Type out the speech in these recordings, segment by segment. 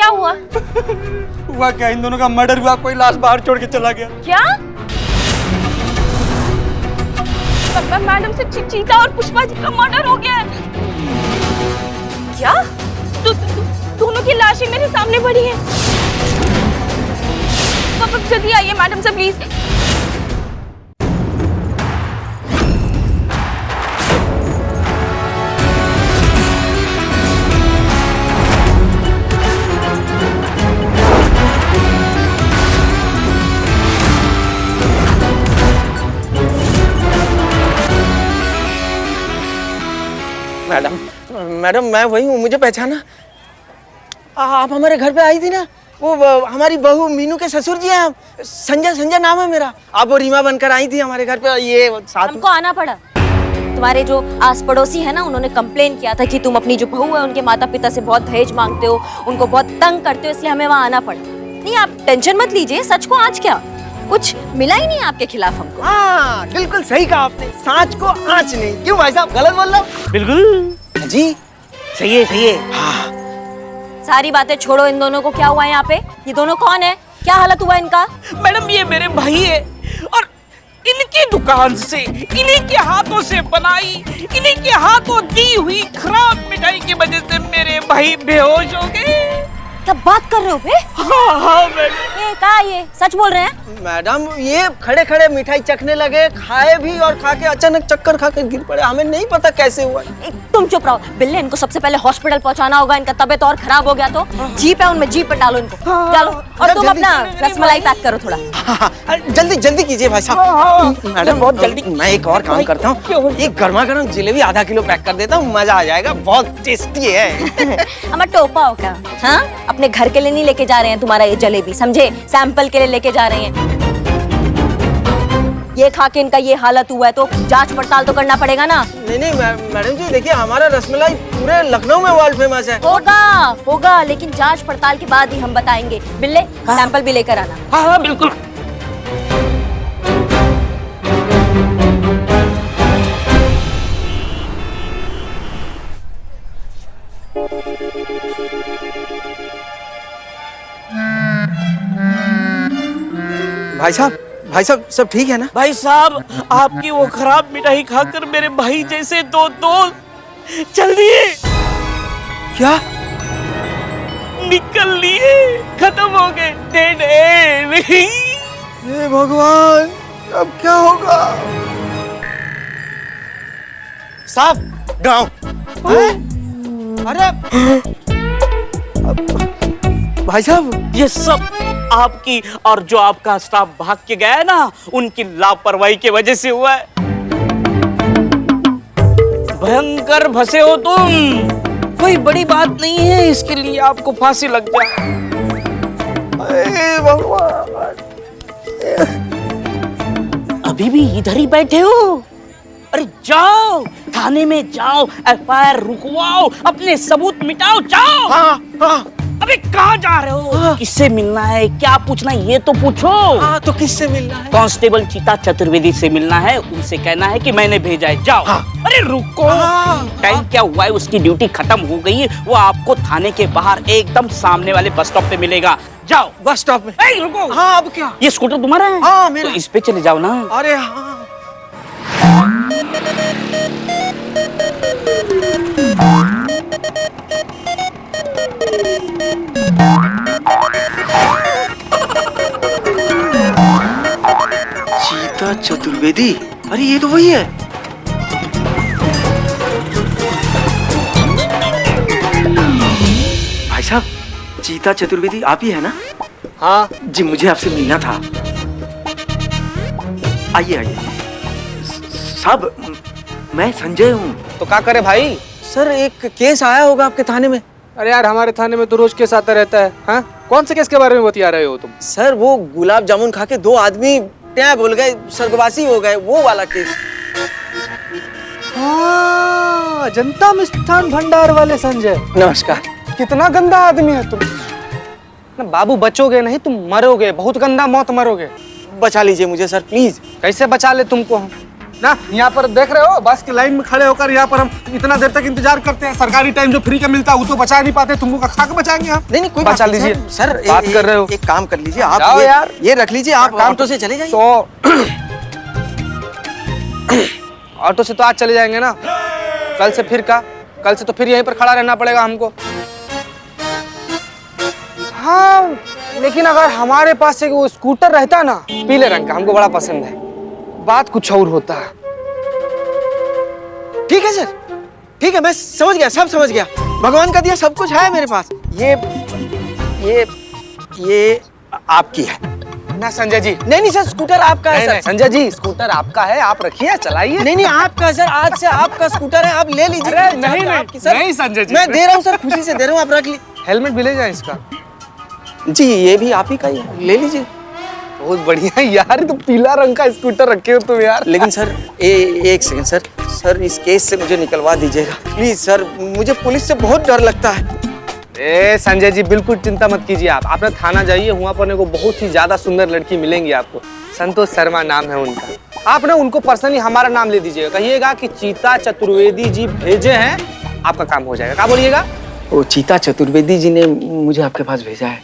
क्या हुआ? हुआ क्या, इन दोनों का मर्डर हुआ, कोई लाश बाहर छोड़ के चला गया। क्या? मैडम से चीता और पुष्पा जी का मर्डर हो गया है। क्या? दोनों की लाशें मेरे सामने पड़ी हैं। जल्दी आइए मैडम से प्लीज। मैडम मैडम मैं वही हूँ, मुझे पहचाना? आप हमारे घर पे आई थी ना, वो हमारी बहू मीनू के ससुर जी हैं। संजय नाम है मेरा। आप वो रीमा बनकर आई थी हमारे घर पे। ये साथ हमको आना पड़ा। तुम्हारे जो आस पड़ोसी है ना, उन्होंने कंप्लेन किया था कि तुम अपनी जो बहू है उनके माता पिता से बहुत दहेज मांगते हो, उनको बहुत तंग करते हो, इसलिए हमें वहाँ आना पड़ा। नहीं आप टेंशन मत लीजिए, सच को आज क्या कुछ मिला ही नहीं आपके खिलाफ हमको। हाँ बिल्कुल सही कहा आपने, सांच को आँच नहीं। क्यों भाई साहब, गलत बोल रहा हूँ? बिल्कुल जी सही है, सही है। हाँ सारी बातें छोड़ो, इन दोनों को क्या हुआ है यहाँ पे? ये दोनों कौन है? क्या हालत हुआ इनका? मैडम ये मेरे भाई है और इनकी दुकान से, इन्हीं के हाथों से बनाई, इन्हीं के हाथों दी हुई खराब मिठाई की वजह से मेरे भाई बेहोश हो गए। क्या बात कर रहे हो बे? हाँ मैडम। ये क्या, ये सच बोल रहे हैं? मैडम, ये खड़े खड़े मिठाई चखने लगे, खाए भी और खा के अचानक चक्कर खा के गिर पड़े। हमें नहीं पता कैसे हुआ। तुम चुप रहो बिल्ले, इनको सबसे पहले हॉस्पिटल पहुंचाना होगा। इनका तबीयत और खराब हो गया तो जीप है उनमें, जीप पे डालो इनको। डालो और तुम अपना रसमलाई पैक करो थोड़ा। जल्दी जल्दी कीजिए भाई साहब। मैडम बहुत जल्दी। मैं एक और काम करता हूँ, एक गर्मा गर्म जलेबी आधा किलो पैक कर देता हूँ, मजा आ जाएगा, बहुत टेस्टी है। हमारा टोपा होगा। हाँ अपने घर के लिए नहीं लेके जा रहे हैं तुम्हारा ये जलेबी, समझे? सैंपल के लिए लेके जा रहे हैं। ये खा के इनका ये हालत हुआ है तो जांच पड़ताल तो करना पड़ेगा ना। नहीं नहीं मैडम जी, देखिए हमारा रसमलाई पूरे लखनऊ में वर्ल्ड फेमस है। होगा लेकिन जांच पड़ताल के बाद ही हम बताएंगे। बिल्ले सैंपल भी लेकर आना। हाँ बिल्कुल। भाई साहब सब ठीक है ना? भाई साहब आपकी वो खराब मिठाई खाकर मेरे भाई जैसे दो चल दिए। क्या? निकल लिए, खत्म हो गए, डेड एंड। हे भगवान, अब क्या होगा? साहब गांव। अरे भाई साहब, ये सब आपकी और जो आपका स्टाफ भाग के गया है ना, उनकी लापरवाही की वजह से हुआ है। भयंकर फंसे हो तुम, कोई बड़ी बात नहीं है, इसके लिए आपको फांसी लग जाए। भगवान, अभी भी इधर ही बैठे हो? अरे जाओ थाने में जाओ, एफआईआर रुकवाओ, अपने सबूत मिटाओ, जाओ। हाँ। अबे कहाँ जा रहे हो? किससे मिलना है, क्या पूछना है ये तो पूछो। हाँ तो किससे मिलना है? कांस्टेबल चीता चतुर्वेदी से मिलना है, उनसे कहना है कि मैंने भेजा है, जाओ। हाँ। अरे रुको, टाइम क्या हुआ है, उसकी ड्यूटी खत्म हो गई है, वो आपको थाने के बाहर एकदम सामने वाले बस स्टॉप पे मिलेगा, जाओ। बस स्टॉप में? रुको। हाँ अब क्या? ये स्कूटर तुम्हारा है? हाँ मेरा। तो इस पे चले जाओ ना। अरे हाँ। चीता चतुर्वेदी, अरे ये तो वही है। भाई साहब, चीता चतुर्वेदी आप ही है ना? हाँ जी, मुझे आपसे मिलना था। आइए। साहब मैं संजय हूँ। तो क्या करे भाई? सर एक केस आया होगा आपके थाने में। अरे यार, हमारे थाने में तो रोज केस आता रहता है। हाँ, कौन से केस के बारे में बतिया रहे हो तुम? सर वो गुलाब जामुन खा के 2 आदमी क्या बोल गए, स्वर्गवासी हो गए, वो वाला केस। हाँ, जनता मिष्ठान भंडार वाले संजय। नमस्कार। कितना गंदा आदमी है तुम। ना बाबू, बचोगे नहीं, तुम मरोगे, बहुत गंदा मौत मरोगे। बचा लीजिए मुझे सर प्लीज। कैसे बचा ले तुमको हम? ना यहाँ पर देख रहे हो, बस की लाइन में खड़े होकर यहाँ पर हम इतना देर तक इंतजार करते हैं। सरकारी टाइम जो फ्री का मिलता है वो तो बचा नहीं पाते, तुमको का खा के बचाएंगे हम। नहीं कोई बचा बात नहीं, लीजिए सर बात कर रहे हो। एक काम कर लीजिए आप, जाओ यार। ये रख लीजिए आप, ऑटो से चले जाइए। ऑटो से तो आज चले जाएंगे ना, कल से तो फिर यहीं पर खड़ा रहना पड़ेगा हमको। हाँ लेकिन अगर हमारे पास एक वो स्कूटर रहता ना पीले रंग का, हमको बड़ा पसंद है, बात कुछ और होता है। ठीक है सर, ठीक है, मैं समझ गया, सब समझ गया। भगवान का दिया सब कुछ है मेरे पास। ये आपकी है ना संजय जी? नहीं सर, स्कूटर आपका है सर। संजय जी स्कूटर आपका है, आप रखिए चलाइए। नहीं आपका सर, आज से आपका स्कूटर है, आप ले लीजिए। अरे नहीं सर, मैं दे रहा हूँ सर, खुशी से दे रहा हूँ, आप रख लीजिए। हेलमेट भी ले जाए इसका? जी ये भी आप ही का ही है, ले लीजिए। बहुत बढ़िया यार, तो पीला रंग का स्कूटर रखे हो तुम यार। लेकिन सर एक सेकंड सर, इस केस से मुझे निकलवा दीजिएगा प्लीज सर, मुझे पुलिस से बहुत डर लगता है। संजय जी बिल्कुल चिंता मत कीजिए, आप अपने थाना जाइए, वहाँ पर को बहुत ही ज्यादा सुंदर लड़की मिलेंगी आपको। संतोष शर्मा नाम है उनका। आप ना उनको पर्सनली हमारा नाम ले दीजिएगा, कहिएगा कि चीता चतुर्वेदी जी भेजे हैं, आपका काम हो जाएगा। क्या बोलिएगा? वो चीता चतुर्वेदी जी ने मुझे आपके पास भेजा है,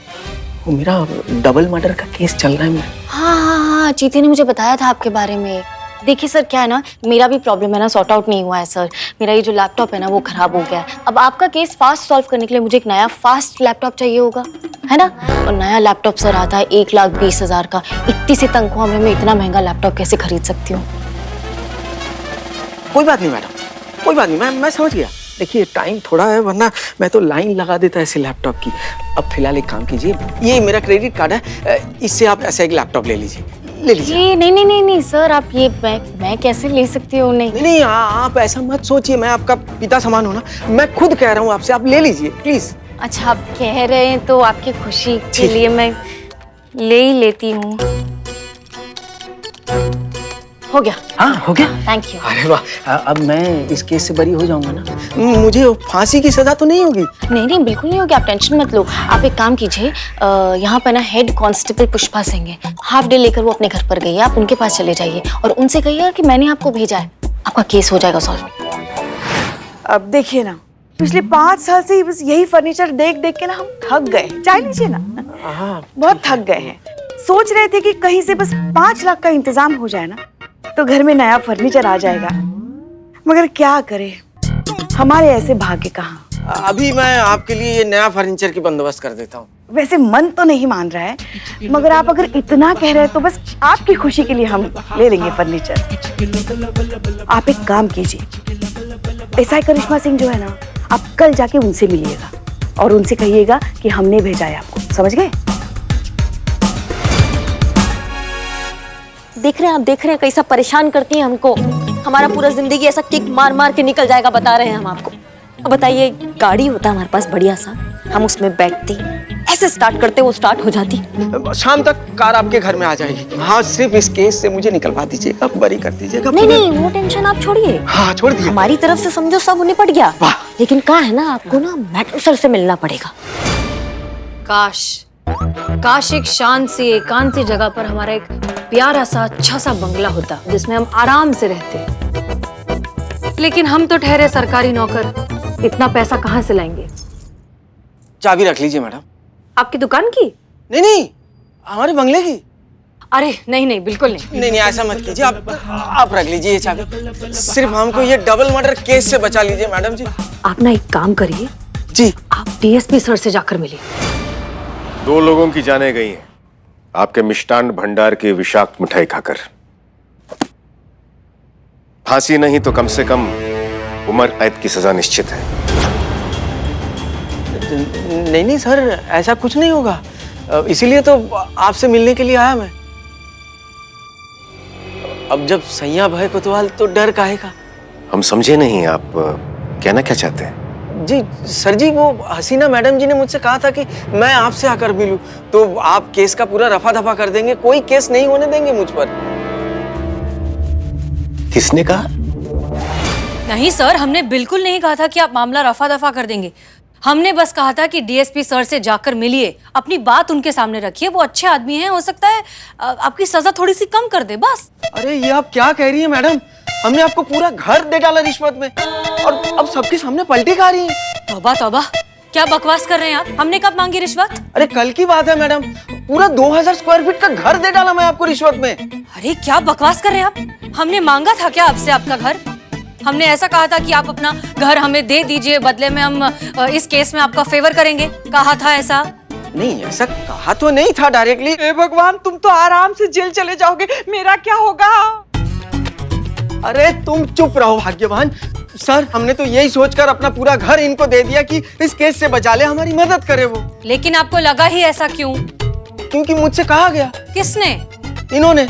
वो मेरा डबल मर्डर का केस चल रहा है। हाँ, चीते ने मुझे बताया था आपके बारे में। देखिए सर, क्या है ना, मेरा भी प्रॉब्लम है ना, सॉर्ट आउट नहीं हुआ है सर। मेरा ये जो लैपटॉप है ना वो खराब हो गया है। अब आपका केस फास्ट सॉल्व करने के लिए मुझे एक नया फास्ट लैपटॉप चाहिए होगा, है ना? और नया लैपटॉप सर आता है 1,20,000 का। इतनी सी तनख्वाह में मैं इतना महंगा लैपटॉप कैसे खरीद सकती हूँ? कोई बात नहीं मैडम, कोई बात नहीं, मैं समझ गया। देखिए टाइम थोड़ा है, वरना मैं तो लाइन लगा देता ऐसे लैपटॉप की। अब फिलहाल एक काम कीजिए, ये मेरा क्रेडिट कार्ड है, इससे आप ऐसा एक लैपटॉप ले लीजिए। नहीं सर, आप ये मैं कैसे ले सकती हूँ? नहीं आप ऐसा मत सोचिए, मैं आपका पिता समान हूँ ना, मैं खुद कह रहा हूँ आपसे, आप ले लीजिए प्लीज। अच्छा आप कह रहे हैं तो आपकी खुशी के लिए मैं ले ही लेती हूँ। हो गया? हाँ हो गया, थैंक यू। अरे वाह, अब मैं इस केस से बरी हो जाऊंगा ना, मुझे फांसी की सजा तो नहीं होगी? नहीं बिल्कुल नहीं होगी, आप टेंशन मत लो। आप एक काम कीजिए, यहाँ पर ना हेड कांस्टेबल पुष्पा सिंह है, हाफ डे लेकर वो अपने घर पर गई है, आप उनके पास चले जाइए और उनसे कहिएगा कि मैंने आपको भेजा है, आपका केस हो जाएगा सॉल्व। अब देखिए ना, पिछले 5 साल से बस यही फर्नीचर देख देख के ना हम थक गए। चाय लीजिए ना, बहुत थक गए हैं। सोच रहे थे कि कहीं से बस 5 लाख का इंतजाम हो जाए ना तो घर में नया फर्नीचर आ जाएगा, मगर क्या करें, हमारे ऐसे भाग्य कहाँ। अभी मैं आपके लिए ये नया फर्नीचर की बंदोबस्त कर देता हूँ। वैसे मन तो नहीं मान रहा है, मगर आप अगर इतना कह रहे हैं तो बस आपकी खुशी के लिए हम ले लेंगे फर्नीचर। आप एक काम कीजिए, एसआई करिश्मा सिंह जो है ना, आप कल जाके उनसे मिलिएगा और उनसे कहिएगा कि हमने भेजा है आपको, समझ गए? देख रहे हैं कैसा परेशान करती हैं हमको। हमारा पूरा जिंदगी ऐसा किक मार मार के निकल जाएगा, बता रहे हैं हम आपको। अब बताइए, गाड़ी होता हमारे पास बढ़िया सा, हम उसमें बैठते, ऐसे स्टार्ट करते, वो स्टार्ट हो जाती। शाम तक कार आपके घर में आ जाएगी। हाँ, सिर्फ इस केस से मुझे निकलवा दीजिएगा, बरी कर दीजिएगा। नहीं वो टेंशन आप छोड़िए। हाँ छोड़ दिया। हमारी तरफ से समझो सब निपट गया। लेकिन कहाँ है ना, आपको ना मेट्रो सर से मिलना पड़ेगा। काश एक शांत सी एकांत सी जगह पर हमारा एक प्यारा सा अच्छा सा बंगला होता जिसमें हम आराम से रहते, लेकिन हम तो ठहरे सरकारी नौकर, इतना पैसा कहाँ से लाएंगे? चाबी रख लीजिए मैडम। आपकी दुकान की? नहीं हमारे बंगले की। अरे नहीं बिल्कुल नहीं। ऐसा मत कीजिए, आप रख लीजिए ये चाबी। सिर्फ हमको ये डबल मर्डर केस से बचा लीजिए मैडम जी। आप ना एक काम करिए जी, आप डीएसपी सर से जाकर मिलिए। 2 लोगों की जानें गई हैं आपके मिष्टान्न भंडार की विषाक्त मिठाई खाकर। फांसी नहीं तो कम से कम उम्र कैद की सजा निश्चित है। नहीं सर, ऐसा कुछ नहीं होगा, इसीलिए तो आपसे मिलने के लिए आया मैं। अब जब सैया भय कोतवाल तो डर काहे का? हम समझे नहीं, आप कहना क्या चाहते हैं? जी सर जी, वो हसीना मैडम जी ने मुझसे कहा था कि मैं आपसे आकर मिलूं, तो आप केस का पूरा रफा दफा कर देंगे, कोई केस नहीं होने देंगे मुझ पर। किसने कहा? नहीं सर, हमने बिल्कुल नहीं कहा था कि आप मामला रफा दफा कर देंगे। हमने बस कहा था कि डीएसपी सर से जाकर मिलिए, अपनी बात उनके सामने रखिए, वो अच्छे आदमी हैं, हो सकता है आपकी सजा थोड़ी सी कम कर दे, बस। अरे ये आप क्या कह रही हैं मैडम? हमने आपको पूरा घर दे डाला रिश्वत में, और अब सबके सामने पलटी खा रही हैं। तौबा तौबा, क्या बकवास कर रहे हैं आप? हमने कब मांगी रिश्वत? अरे कल की बात है मैडम, पूरा 2000 स्क्वायर फीट का घर दे डाला मैं आपको रिश्वत में। अरे क्या बकवास कर रहे हैं आप? हमने मांगा था क्या आपसे आपका घर? हमने ऐसा कहा था कि आप अपना घर हमें दे दीजिए, बदले में हम इस केस में आपका फेवर करेंगे, कहा था ऐसा? नहीं, ऐसा कहा तो नहीं था डायरेक्टली। हे भगवान, तुम तो आराम से जेल चले जाओगे, मेरा क्या होगा? अरे तुम चुप रहो भाग्यवान। सर, हमने तो यही सोचकर अपना पूरा घर इनको दे दिया कि इस केस से बचा ले, हमारी मदद करे वो। लेकिन आपको लगा ही ऐसा क्यों? क्योंकि मुझसे कहा गया। किसने? इन्होंने।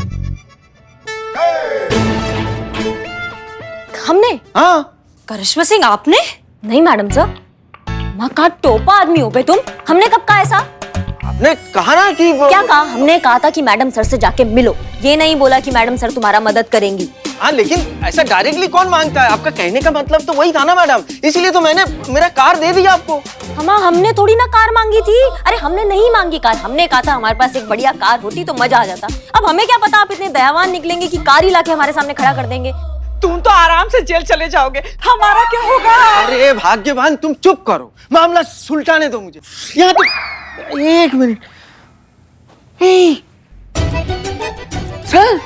हमने? हाँ। करिश्मा सिंह, आपने? नहीं मैडम सर, माँ का टोपा आदमी हो बे तुम। हमने कब कहा ऐसा? आपने कहा ना कि क्या कहा? हमने कहा था कि मैडम सर से जाके मिलो, ये नहीं बोला कि मैडम सर तुम्हारा मदद करेंगी। हाँ, लेकिन ऐसा डायरेक्टली कौन मांगता है? आपका कहने का मतलब तो वही था ना मैडम, इसीलिए तो मैंने मेरा कार दे दिया आपको। हमने थोड़ी ना कार मांगी थी। अरे हमने नहीं मांगी कार, हमने कहा था हमारे पास एक बढ़िया कार होती तो मजा आ जाता। अब हमें क्या पता आप इतने दयावान निकलेंगे कि कार ही लाके हमारे सामने खड़ा कर देंगे। तुम तो आराम से जेल चले जाओगे, हमारा क्या होगा? अरे भाग्यवान, तुम चुप करो, मामला सुलझाने दो मुझे। यहाँ तो एक मिनट। सर,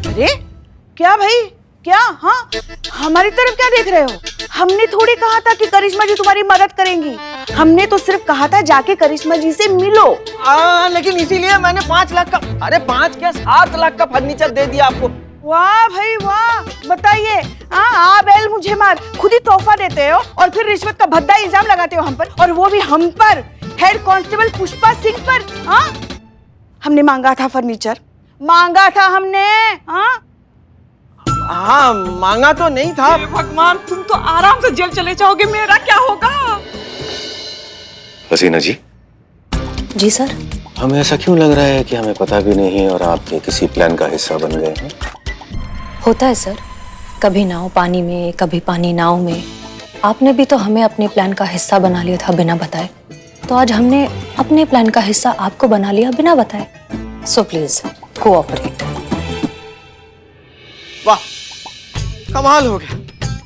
अरे क्या भाई, क्या? हाँ, हमारी तरफ क्या देख रहे हो? हमने थोड़ी कहा था कि करिश्मा जी तुम्हारी मदद करेंगी, हमने तो सिर्फ कहा था जाके करिश्मा जी से मिलो। लेकिन इसीलिए मैंने 5 लाख का, अरे 5 क्या 7 लाख का फर्नीचर दे दिया आपको। वाह भाई वाह, बताइए। आ बैल मुझे मार, खुद ही तोहफा देते हो और फिर रिश्वत का भद्दा इल्जाम लगाते हो हम पर, और वो भी हम पर, हेड कांस्टेबल पुष्पा सिंह पर। हाँ, हमने मांगा था फर्नीचर, मांगा था हमने। हाँ, मांगा तो नहीं था। भगवान, तुम तो आराम से जेल चले जाओगे, मेरा क्या होगा? हसीना जी। जी सर। हमें ऐसा क्यों लग रहा है कि हमें पता भी नहीं और आप किसी प्लान का हिस्सा बन गए हैं? होता है सर, कभी नाव पानी में, कभी पानी नाव में। आपने भी तो हमें अपने प्लान का हिस्सा बना लिया था बिना बताए, तो आज हमने अपने प्लान का हिस्सा आपको बना लिया बिना बताए। So please cooperate. वाह, कमाल हो गया।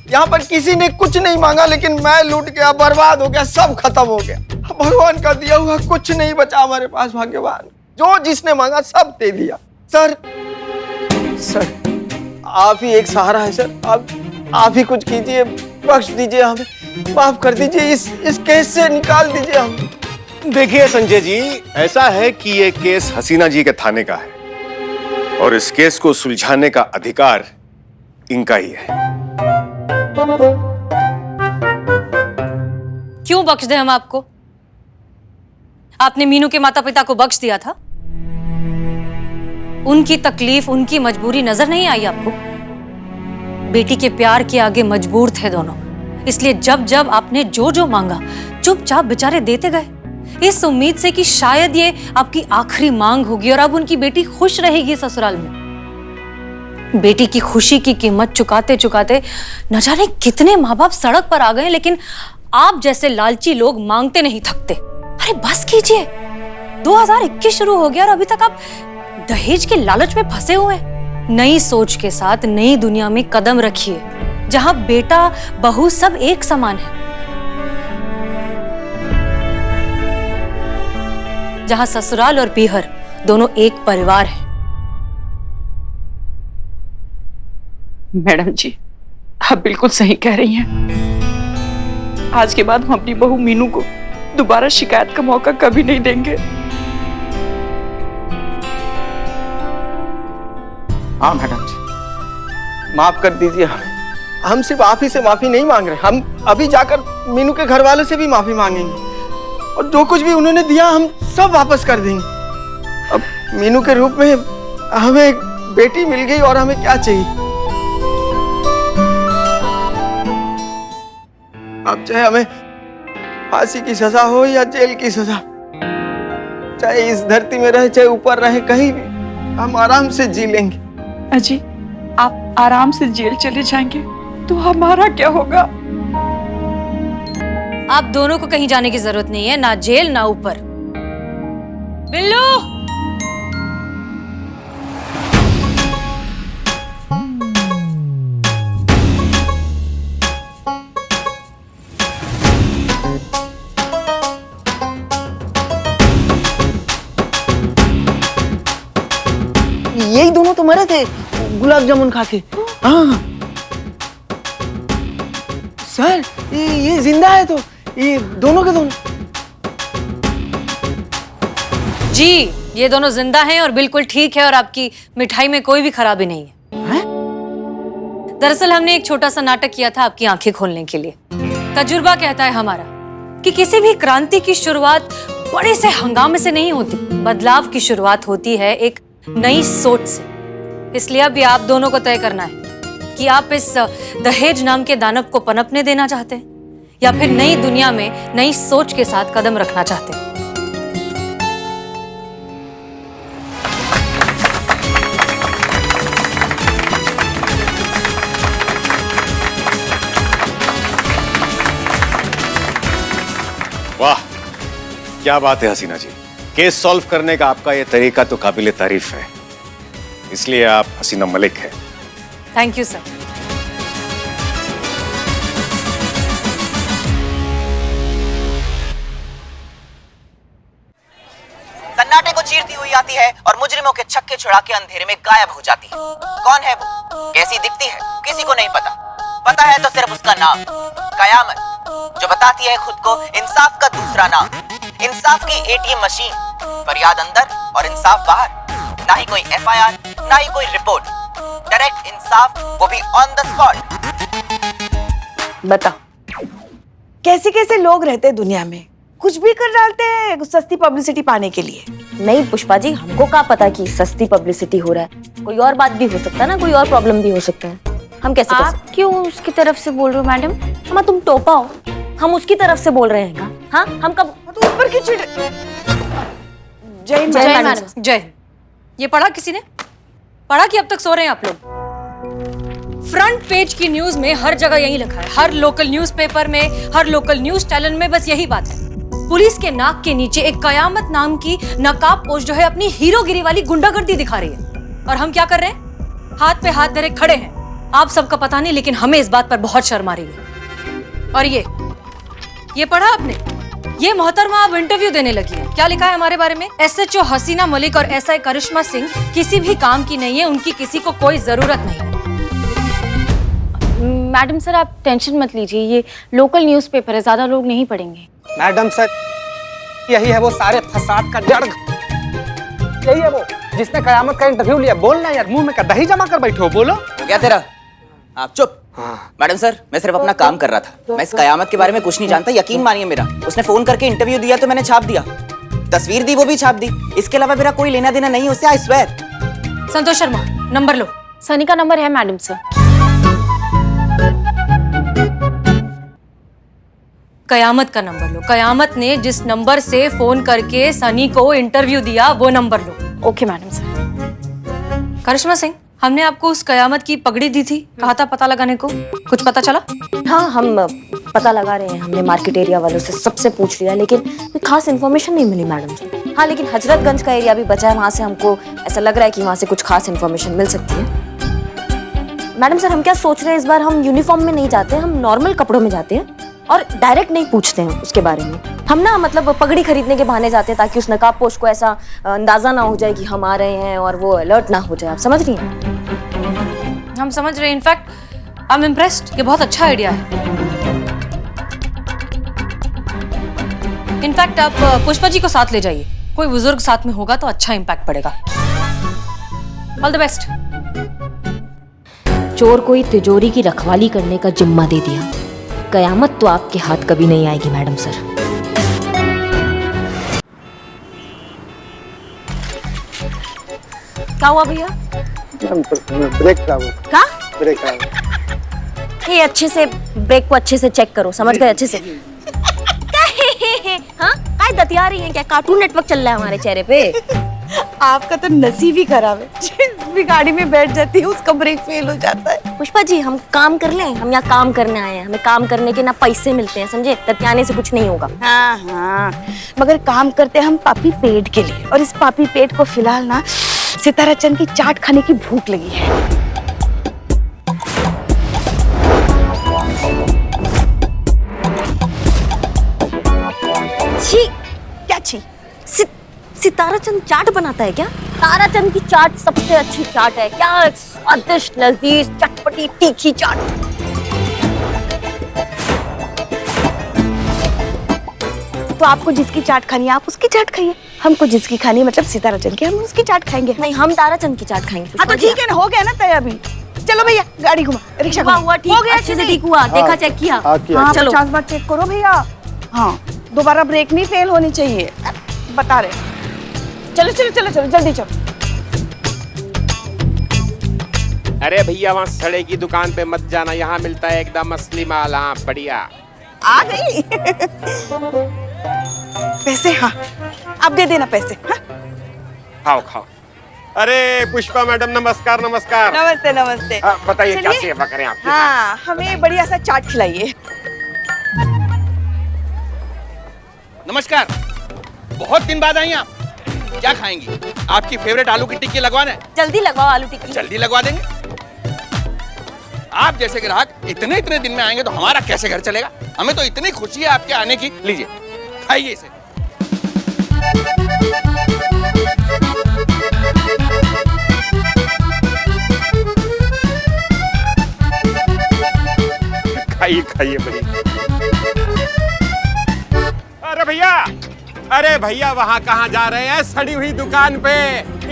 यहाँ पर किसी ने कुछ नहीं मांगा, लेकिन मैं लूट गया, बर्बाद हो गया, सब खत्म हो गया। भगवान का दिया हुआ कुछ नहीं बचा हमारे पास। भाग्यवान, जो जिसने मांगा सब दे दिया। सर, आप ही एक सहारा है सर, आप ही कुछ कीजिए, बख्श दीजिए हमें, माफ कर दीजिए, इस केस से निकाल दीजिए हमें। देखिए संजय जी, ऐसा है कि ये केस हसीना जी के थाने का है और इस केस को सुलझाने का अधिकार इनका ही है। क्यों बख्श दे हम आपको? आपने मीनू के माता पिता को बख्श दिया था? उनकी तकलीफ, उनकी मजबूरी नजर नहीं आई आपको? बेटी के प्यार के आगे मजबूर थे दोनों, इसलिए जब जब आपने जो जो मांगा चुपचाप बेचारे देते गए, इस उम्मीद से कि शायद ये आपकी आखिरी मांग होगी और अब उनकी बेटी खुश रहेगी ससुराल में। बेटी की खुशी की कीमत चुकाते चुकाते न जाने कितने माँ बाप सड़क पर आ गए, लेकिन आप जैसे लालची लोग मांगते नहीं थकते। अरे बस कीजिए, 2021 शुरू हो गया और अभी तक आप दहेज के लालच में फंसे हुए हैं। नई सोच के साथ नई दुनिया में कदम रखिए, जहां बेटा बहू सब एक समान है, जहां ससुराल और पीहर दोनों एक परिवार है। मैडम जी, आप बिल्कुल सही कह रही हैं। आज के बाद हम अपनी बहू मीनू को दोबारा शिकायत का मौका कभी नहीं देंगे। हाँ मैडम जी, माफ कर दीजिए हमें। हम सिर्फ आप ही से माफी नहीं मांग रहे, हम अभी जाकर मीनू के घर वालों से भी माफी मांगेंगे और जो कुछ भी उन्होंने दिया हम सब वापस कर देंगे। अब मीनू के रूप में हमें एक बेटी मिल गई और हमें क्या चाहिए। अब चाहे हमें फांसी की सजा हो या जेल की सजा, चाहे इस धरती में रहे चाहे ऊपर रहे, कहीं भी हम आराम से जी लेंगे। अजी, आप आराम से जेल चले जाएंगे तो हमारा क्या होगा? आप दोनों को कहीं जाने की जरूरत नहीं है, ना जेल ना ऊपर। बिल्लू, रामू तो मरे थे गुलाब जामुन खा के। हाँ सर, ये जिंदा है तो ये दोनों के दोनों। जी, ये दोनों जिंदा हैं और बिल्कुल ठीक है और आपकी मिठाई में कोई भी खराबी नहीं है। दरअसल हमने एक छोटा सा नाटक किया था आपकी आंखें खोलने के लिए। तजुर्बा कहता है हमारा कि किसी भी क्रांति की शुरुआत बड़े से हंगामे से नहीं होती, बदलाव की शुरुआत होती है एक नई सोच से। इसलिए अब ये आप दोनों को तय करना है कि आप इस दहेज नाम के दानव को पनपने देना चाहते हैं या फिर नई दुनिया में नई सोच के साथ कदम रखना चाहते हैं। वाह, क्या बात है हसीना जी। केस सॉल्व करने का आपका ये तरीका तो काबिले तारीफ है, इसलिए आप हसीना मलिक हैं। Thank you sir. सन्नाटे को चीरती हुई आती है और मुजरिमों के छक्के छुड़ा के अंधेरे में गायब हो जाती है। कौन है वो, कैसी दिखती है, किसी को नहीं पता। पता है तो सिर्फ उसका नाम, कयामत, जो बताती है खुद को इंसाफ का दूसरा नाम। इंसाफ की एटीएम मशीन, फरियाद अंदर और इंसाफ बाहर। ना ही कोई एफआईआर, ना ही कोई रिपोर्ट, डायरेक्ट इंसाफ, वो भी ऑन द स्पॉट। बता, कैसे कैसे लोग रहते हैं दुनिया में, कुछ भी कर डालते हैं सस्ती पब्लिसिटी पाने के लिए। नहीं पुष्पा जी, हमको क्या पता कि सस्ती पब्लिसिटी हो रहा है, कोई और बात भी हो सकता है ना, कोई और प्रॉब्लम भी हो सकता है। हम कैसे कर सकते? आप क्यों उसकी तरफ से बोल रहे हो मैडम? हम तुम टोपा हो, हम उसकी तरफ से बोल रहे हैं का? हाँ, हम कब तो उस पर क्यों चिढ़? जय हिंद जय मैडम। मैडम। जय हिंद। ये पढ़ा किसी ने? पढ़ा कि अब तक सो रहे हैं आप लोग? फ्रंट पेज की न्यूज में हर जगह यही लिखा है, हर लोकल न्यूज़पेपर में, हर लोकल न्यूज चैनल में बस यही बात है। पुलिस के नाक के नीचे एक कयामत नाम की नकाब पोस्ट जो है अपनी हीरोगिरी वाली गुंडागर्दी दिखा रही है, और हम क्या कर रहे हैं? हाथ पे हाथ धरे खड़े हैं। आप सबका पता नहीं, लेकिन हमें इस बात पर बहुत शर्म आ रही है। और ये पढ़ा आपने? ये मोहतरमा आप इंटरव्यू देने लगी है। क्या लिखा है हमारे बारे में? एसएचओ हसीना मलिक और एसआई करिश्मा सिंह किसी भी काम की नहीं है, उनकी किसी को कोई जरूरत नहीं है। मैडम सर, आप टेंशन मत लीजिए, ये लोकल न्यूज़पेपर है, ज्यादा लोग नहीं पढ़ेंगे। मैडम सर, यही है वो सारे फसाद का जड़, यही है वो जिसने कयामत का इंटरव्यू लिया। बोलना यार, मुंह में का दही जमा कर बैठे हो, बोलो। क्या तेरा? आप चुप। मैडम सर, मैं सिर्फ अपना काम कर रहा था, मैं इस कयामत के बारे में कुछ नहीं जानता, यकीन मानिए मेरा। उसने फोन करके इंटरव्यू दिया तो मैंने छाप दिया, तस्वीर दी वो भी छाप दी, इसके अलावा मेरा कोई लेना देना नहीं उससे, I swear. Santosh Sharma, number लो। सनी का नंबर है मैडम सर। कयामत का नंबर लो। कयामत ने जिस नंबर से फोन करके सनी को इंटरव्यू दिया वो नंबर लो। Okay madam sir. Karishma Singh, हमने आपको उस कयामत की पगड़ी दी थी, कहा था पता लगाने को, कुछ पता चला? हाँ, हम पता लगा रहे हैं, हमने मार्केट एरिया वालों से सबसे पूछ लिया, लेकिन कोई खास इन्फॉर्मेशन नहीं मिली मैडम जी। हाँ, लेकिन हजरतगंज का एरिया भी बचा है, वहाँ से हमको ऐसा लग रहा है कि वहाँ से कुछ खास इन्फॉर्मेशन मिल सकती है। मैडम सर, हम क्या सोच रहे हैं, इस बार हम यूनिफॉर्म में नहीं जाते, हम नॉर्मल कपड़ों में जाते हैं और डायरेक्ट नहीं पूछते हैं उसके बारे में। हम ना मतलब पगड़ी खरीदने के बहाने जाते हैं ताकि उस नकाब पोश को ऐसा अंदाजा ना हो जाए कि हम आ रहे हैं और वो अलर्ट ना हो जाए। आप समझ रही हैं? हम समझ रहे हैं। इनफैक्ट आई एम इम्प्रेस्ड, ये बहुत अच्छा आइडिया है। इनफैक्ट आप पुष्पा जी को साथ ले जाइए, कोई बुजुर्ग साथ में होगा तो अच्छा इम्पैक्ट पड़ेगा। All the best. चोर को ही तिजोरी की रखवाली करने का जिम्मा दे दिया, कयामत तो आपके हाथ कभी नहीं आएगी मैडम सर। क्या हुआ भैया? ब्रेक का क्या? ब्रेक का। ये अच्छे से ब्रेक को अच्छे से चेक करो, समझ गए? अच्छे से। हाँ, काय दतिया रही हैं क्या? कार्टून नेटवर्क चल रहा है हमारे चेहरे पे। आपका तो नसीब ही खराब है, जिस भी गाड़ी में बैठ जाती है उसका ब्रेक फेल हो जाता है। पुष्पा जी, हम काम कर लें, हम यहाँ काम करने आए हैं, हमें काम करने के ना पैसे मिलते हैं, समझे? दतियाने से कुछ नहीं होगा। हाँ हाँ, मगर काम करते हैं हम पापी पेट के लिए, और इस पापी पेट को फिलहाल ना सितारा चंद की चाट खाने की भूख लगी है। छी, क्या छी? सितारा चंद चाट बनाता है क्या? तारा चंद की चाट सबसे अच्छी चाट है। क्या स्वादिष्ट, लजीज, चटपटी, तीखी चाट। तो आपको जिसकी चाट खानी है आप उसकी चाट खाइए, हमको जिसकी खानी है मतलब सितारा चंद की, हम उसकी चाट खाएंगे। नहीं, हम तारा चंद की चाट खाएंगे। हाँ तो ठीक है ना, हो गया ना तय अभी। चलो भैया गाड़ी घुमा, रिक्शा हुआ घुमा। हुआ ठीक, हो गया अच्छे से कि ठीक नहीं? हुआ। देखा, चेक किया। हाँ चलो 50 बार चेक करो भैया। हाँ दोबारा ब्रेक नहीं फेल होनी चाहिए, बता रहे। चलो चलो चलो चलो जल्दी चलो। अरे भैया वहाँ सड़े की दुकान पे मत जाना, यहाँ मिलता है एकदम असली माल। हाँ बढ़िया। आ गई पैसे? हाँ आप दे देना पैसे। हाँ? खाओ खाओ। अरे पुष्पा मैडम नमस्कार नमस्कार। नमस्ते नमस्ते। बताइए क्या चलिए। सेवा करें आपकी? हाँ हमें बढ़िया सा चाट खिलाइए। नमस्कार, बहुत दिन बाद आई आप। क्या खाएंगी? आपकी फेवरेट आलू की टिक्की लगवाना है? जल्दी लगवाओ आलू टिक्की। जल्दी लगवा देंगे। आप जैसे ग्राहक इतने इतने दिन में आएंगे तो हमारा कैसे घर चलेगा? हमें तो इतनी खुशी है आपके आने की। लीजिए खाइए इसे। खाइए खाइए बड़ी। अरे भैया वहाँ कहाँ जा रहे हैं? सड़ी हुई दुकान पे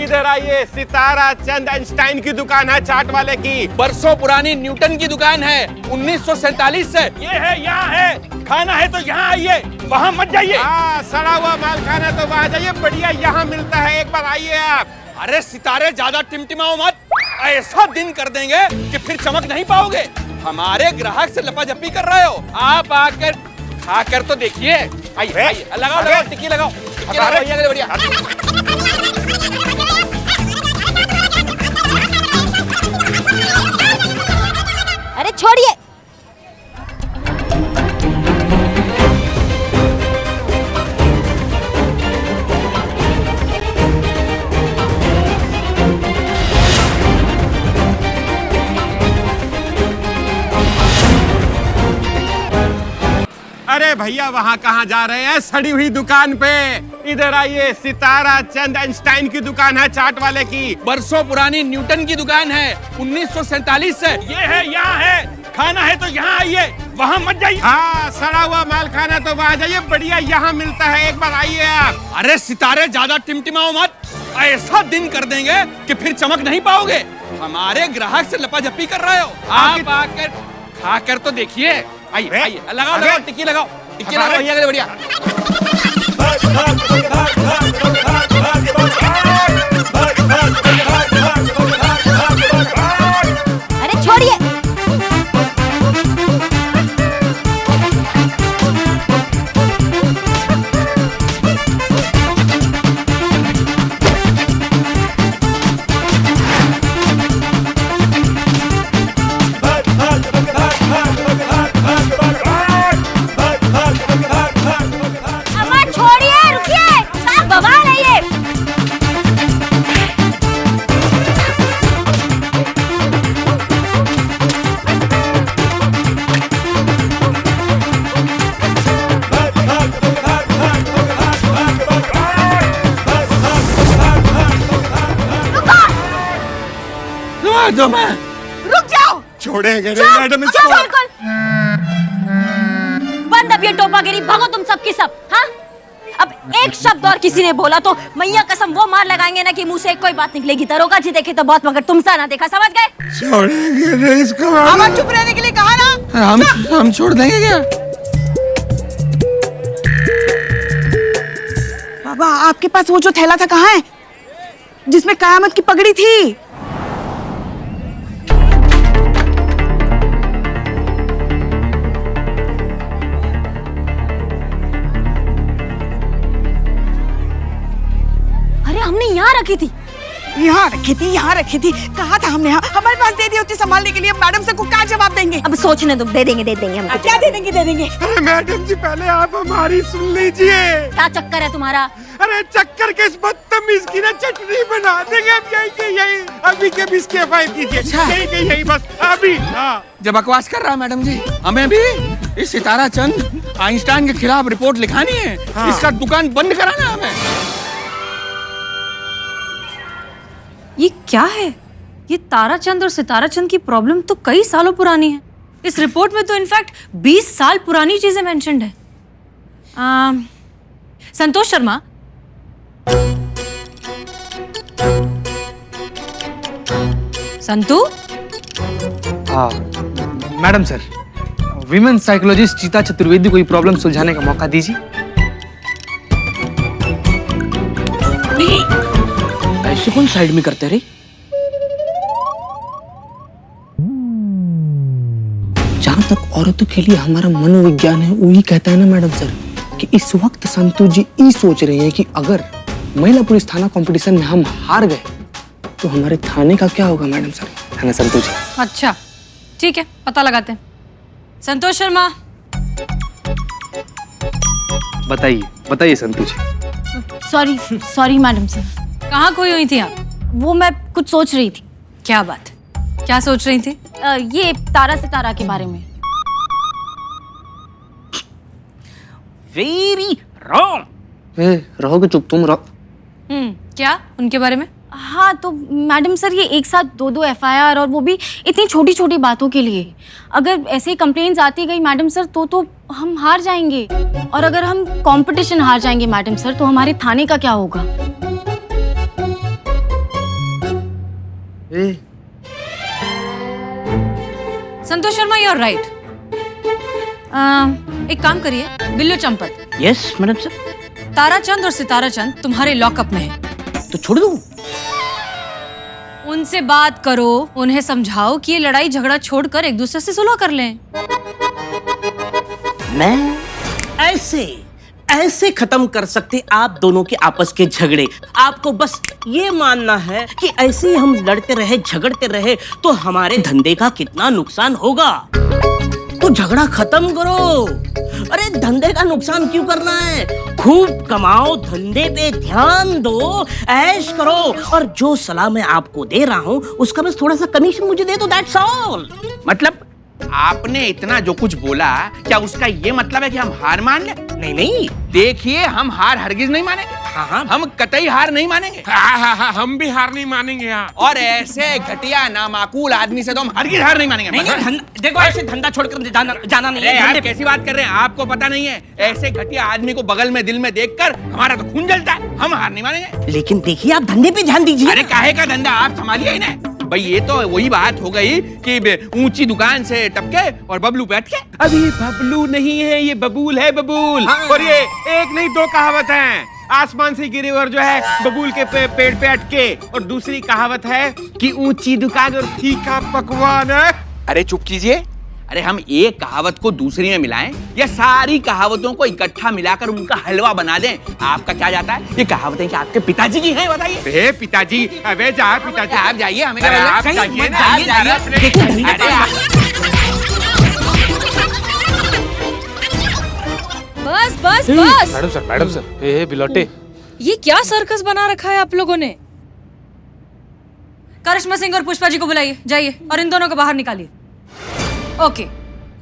इधर आइए। सितारा चंद आइंस्टाइन की दुकान है चाट वाले की। बरसों पुरानी न्यूटन की दुकान है, 1947 से। ये है, यहाँ है। खाना है तो यहाँ आइए, वहाँ मत जाइए। हाँ सड़ा हुआ माल खाना तो वहाँ जाइए, बढ़िया यहाँ मिलता है, एक बार आइए आप। अरे सितारे ज्यादा टिमटिमाओ मत, ऐसा दिन कर देंगे कि फिर चमक नहीं पाओगे। हमारे ग्राहक से लपाजपी कर रहे हो। आप आकर खाकर तो देखिए। आइए आइए, लगाओ लगाओ टिक्की लगाओ, टिक्की लगाओ भैया के लिए। बढ़िया। अरे छोड़िए। अरे भैया वहाँ कहाँ जा रहे हैं? सड़ी हुई दुकान पे इधर आइए। सितारा चंद आइंस्टाइन की दुकान है चाट वाले की। बरसों पुरानी न्यूटन की दुकान है, 1947 से। ये है, यहाँ है। खाना है तो यहाँ आइए, वहाँ मत जाइए। हाँ सड़ा हुआ माल खाना तो वहाँ जाइए, बढ़िया यहाँ मिलता है, एक बार आइए आप। अरे सितारे ज्यादा टिमटिमाओ मत, ऐसा दिन कर देंगे कि फिर चमक नहीं पाओगे। हमारे ग्राहक से लपाजपी कर रहे हो। आप आकर खाकर तो देखिए। आइए आइए, लगाओ लगाओ टिक्की लगाओ, टिक्की लगाओ भैया के लिए। बढ़िया। अरे छोड़िए। छोड़िए, रुकिए, क्या बवाल है ये? रुक जाओ। छोड़ेंगे नहीं मैडम इसको। बिल्कुल बंद अब ये टोपागिरी, भागो तुम सबकी सब। हाँ अब एक शब्द और किसी ने बोला तो मैया कसम वो मार लगाएंगे ना कि मुंह से कोई बात निकलेगी। दरोगा जी देखे तो बहुत, मगर तुमसा ना देखा, समझ गए? छोड़ेंगे नहीं इसको। हमें चुप रहने के लिए कहा ना। हम छोड़ देंगे क्या? बाबा आपके पास वो जो थैला था कहाँ है, जिसमें कयामत की पगड़ी थी? अरे हमने यहाँ रखी थी। यहाँ रखी थी, यहाँ रखी थी। कहा था हमने, हमारे पास दे दी होती संभालने के लिए। मैडम से को क्या जवाब देंगे? अब सोचने दो, दे देंगे हम। क्या दे देंगे? दे देंगे। अरे मैडम जी पहले आप हमारी सुन लीजिए। क्या चक्कर है तुम्हारा? अरे चक्कर के इस बदतमीज की ना चटनी बना देंगे हम। यही के यही अभी के भी इसके फाइल कीजिए। यही के यही बस अभी। हाँ जब बकवास कर रहा है मैडम जी, हमें भी इस सितारा चंद आइंस्टाइन के खिलाफ रिपोर्ट लिखानी है। इसका दुकान बंद कराना है हमें। ये क्या है? ये ताराचंद और सिताराचंद की प्रॉब्लम तो कई सालों पुरानी है। इस रिपोर्ट में तो इनफैक्ट 20 साल पुरानी चीजें मेंशन्ड है। संतोष शर्मा, संतू, हाँ मैडम सर, विमेन साइकोलॉजिस्ट चीता चतुर्वेदी को ये प्रॉब्लम सुलझाने का मौका दीजिए। ऐसे कौन साइड में करते रे? जहाँ तक औरतों के लिए हमारा मनोविज्ञान है, वही कहता है ना मैडम सर कि इस वक्त संतोष जी ये सोच रहे हैं कि अगर महिला पुलिस थाना कंपटीशन में हम हार गए तो हमारे थाने का क्या होगा मैडम सर, है ना संतोष जी? अच्छा ठीक है, पता लगाते हैं। संतोष शर्मा, बताइए बताइए Santosh ji. Sorry madam sir. कहाँ खोई हुई थी आप? वो मैं कुछ सोच रही थी। क्या बात, क्या सोच रही थी? ये तारा सितारा के बारे में। Very wrong. रहोगे चुप, तुम रहो। क्या उनके बारे में? हाँ तो मैडम सर, ये एक साथ दो FIR और वो भी इतनी छोटी छोटी बातों के लिए। अगर ऐसे ही कंप्लेंट्स आती गई मैडम सर तो हम हार जाएंगे, और अगर हम कंपटीशन हार जाएंगे मैडम सर तो हमारे थाने का क्या होगा? Santosh Sharma, you are right. एक काम करिए बिल्लो Champat, yes madam sir. Tarachand और सिताराचंद तुम्हारे लॉकअप में है, तो छोड़ दूं? उनसे बात करो, उन्हें समझाओ कि ये लड़ाई झगड़ा छोड़कर एक दूसरे से सुलह कर लें। मैं ऐसे खत्म कर सकते आप दोनों के आपस के झगड़े। आपको बस ये मानना है कि ऐसे ही हम लड़ते रहे झगड़ते रहे तो हमारे धंधे का कितना नुकसान होगा। तो झगड़ा खत्म करो। अरे धंधे का नुकसान क्यों करना है? खूब कमाओ, धंधे पे ध्यान दो, ऐश करो, और जो सलाह मैं आपको दे रहा हूँ उसका बस थोड़ा सा कमीशन मुझे दे दो, दैट्स ऑल। मतलब आपने इतना जो कुछ बोला, क्या उसका ये मतलब है कि हम हार मान ले? नहीं, देखिए, हम हार हरगिज नहीं मानेंगे। हाँ, हम कतई हार नहीं मानेंगे। हाँ, हम भी हार नहीं मानेंगे। और ऐसे घटिया नामाकूल आदमी से तो हम हरगिज हार नहीं मानेंगे। देखो ऐसे धंधा छोड़कर जाना नहीं है। यार कैसी बात कर रहे हैं? आपको पता नहीं है, ऐसे घटिया आदमी को बगल में दिल में देखकर हमारा तो खून जलता है। हम हार नहीं मानेंगे। लेकिन देखिए, आप धंधे पे ध्यान दीजिए। अरे काहे का धंधा, आप संभालिए ही ना भाई। ये तो वही बात हो गई कि ऊंची दुकान से टपके और बबलू पे अटके। अभी बबलू नहीं है, ये बबूल है, बबूल। और ये एक नहीं दो कहावत है। आसमान से गिरे और जो है बबूल के पेड़ पे अटके, और दूसरी कहावत है कि ऊंची दुकान और फीका पकवान। अरे चुप कीजिए। अरे हम एक कहावत को दूसरी में मिलाएं या सारी कहावतों को इकट्ठा मिलाकर उनका हलवा बना दें? आपका क्या जाता है? ये कहावतें क्या आपके पिताजी की हैं? बताइए। पिताजी, अबे जा पिताजी, आप जाइए, हमें अरे आप कहीं जाइए मत ना, जाइए, आप जाइए। अपने- अरे बस। मैडम सर, बिलोटे, ये क्या सर्कस बना रखा है आप लोगों ने? करिश्मा सिंह और पुष्पा जी को बुलाइए, जाइए और इन दोनों को बाहर निकालिए। ओके,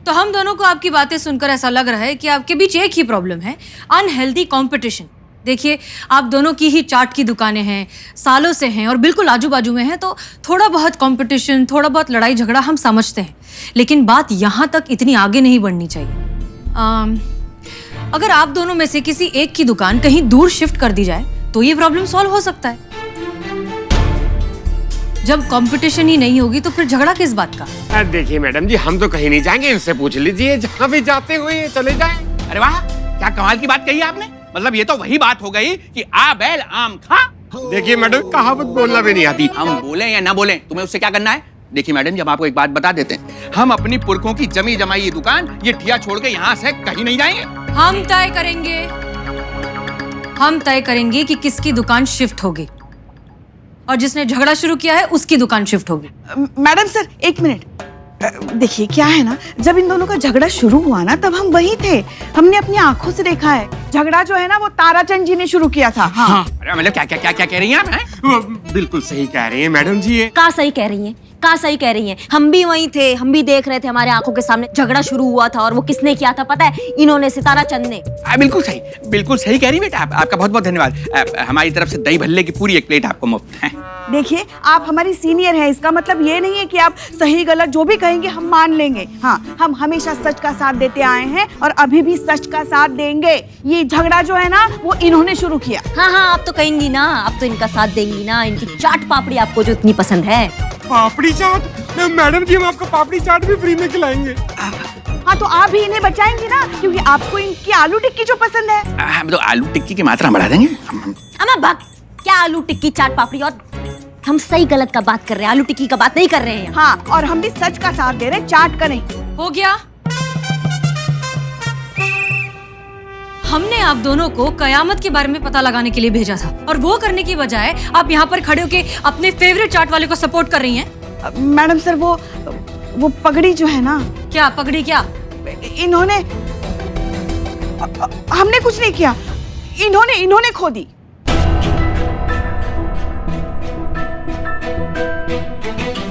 तो हम दोनों को आपकी बातें सुनकर ऐसा लग रहा है कि आपके बीच एक ही प्रॉब्लम है, अनहेल्दी कंपटीशन। देखिए, आप दोनों की ही चाट की दुकानें हैं, सालों से हैं और बिल्कुल आजू बाजू में हैं, तो थोड़ा बहुत कंपटीशन, थोड़ा बहुत लड़ाई झगड़ा हम समझते हैं, लेकिन बात यहाँ तक इतनी आगे नहीं बढ़नी चाहिए। अगर आप दोनों में से किसी एक की दुकान कहीं दूर शिफ्ट कर दी जाए तो ये प्रॉब्लम सॉल्व हो सकता है। जब कंपटीशन ही नहीं होगी तो फिर झगड़ा किस बात का? देखिए मैडम जी, हम तो कहीं नहीं जाएंगे, इनसे पूछ लीजिए, जहाँ भी जाते हुए चले जाएं। अरे वाह, क्या कमाल की बात कही आपने। मतलब ये तो वही बात हो गई कि आ बैल आम खा। देखिए मैडम, कहावत बोलना भी नहीं आती। हम बोले या ना बोले, तुम्हें उससे क्या करना है? देखिए मैडम, जब आपको एक बात बता देते हैं, हम अपनी पुरखों की जमी जमाई ये दुकान, ये ठिया छोड़ के यहाँ से कहीं नहीं जाएंगे। हम तय करेंगे कि किसकी दुकान शिफ्ट होगी, और जिसने झगड़ा शुरू किया है उसकी दुकान शिफ्ट होगी। मैडम सर, एक मिनट। देखिए क्या है ना, जब इन दोनों का झगड़ा शुरू हुआ ना, तब हम वही थे, हमने अपनी आंखों से देखा है। झगड़ा जो है ना, वो ताराचंद जी ने शुरू किया था। हाँ। अरे मतलब क्या कह रही हैं आप? बिल्कुल सही कह रही है मैडम जी ये। का सही कह रही हैं, का सही कह रही हैं। हम भी वहीं थे, हम भी देख रहे थे, हमारे आंखों के सामने झगड़ा शुरू हुआ था। और वो किसने किया था पता है? इन्होंने, सितारा चंद ने। बिल्कुल सही कह रही बेटा। आपका बहुत बहुत धन्यवाद। हमारी तरफ से दही भल्ले की पूरी 1 प्लेट आपको मुफ्त है। देखिए, आप हमारी सीनियर हैं, इसका मतलब ये नहीं है कि आप सही गलत जो भी कहेंगे हम मान लेंगे। हाँ, हम हमेशा सच का साथ देते आए हैं और अभी भी सच का साथ देंगे। ये झगड़ा जो है ना, वो इन्होंने शुरू किया। हाँ हाँ, आप तो कहेंगी ना, आप तो इनका साथ देंगी ना। इनकी चाट पापड़ी आपको जो इतनी पसंद है। पापड़ी चाट? मैडम जी, हम आपको पापड़ी चाट भी फ्री में खिलाएंगे। हाँ, तो आप भी इन्हें बचाएंगी ना, क्योंकि आपको इनकी आलू टिक्की जो पसंद है। हम तो आलू टिक्की की मात्रा बढ़ा देंगे। अम्मा भाग, क्या आलू टिक्की चाट पापड़ी? और हम सही गलत का बात कर रहे हैं, आलू टिक्की का बात नहीं कर रहे हैं। हाँ, और हम भी सच का साथ दे रहे हैं, चाट का नहीं। हो गया। हमने आप दोनों को कयामत के बारे में पता लगाने के लिए भेजा था, और वो करने की बजाय आप यहाँ पर खड़े होके अपने फेवरेट चाट वाले को सपोर्ट कर रही हैं। मैडम सर, वो पगड़ी जो है ना। क्या पगड़ी? क्या इन्होंने, हमने कुछ नहीं किया, इन्होंने खो दी।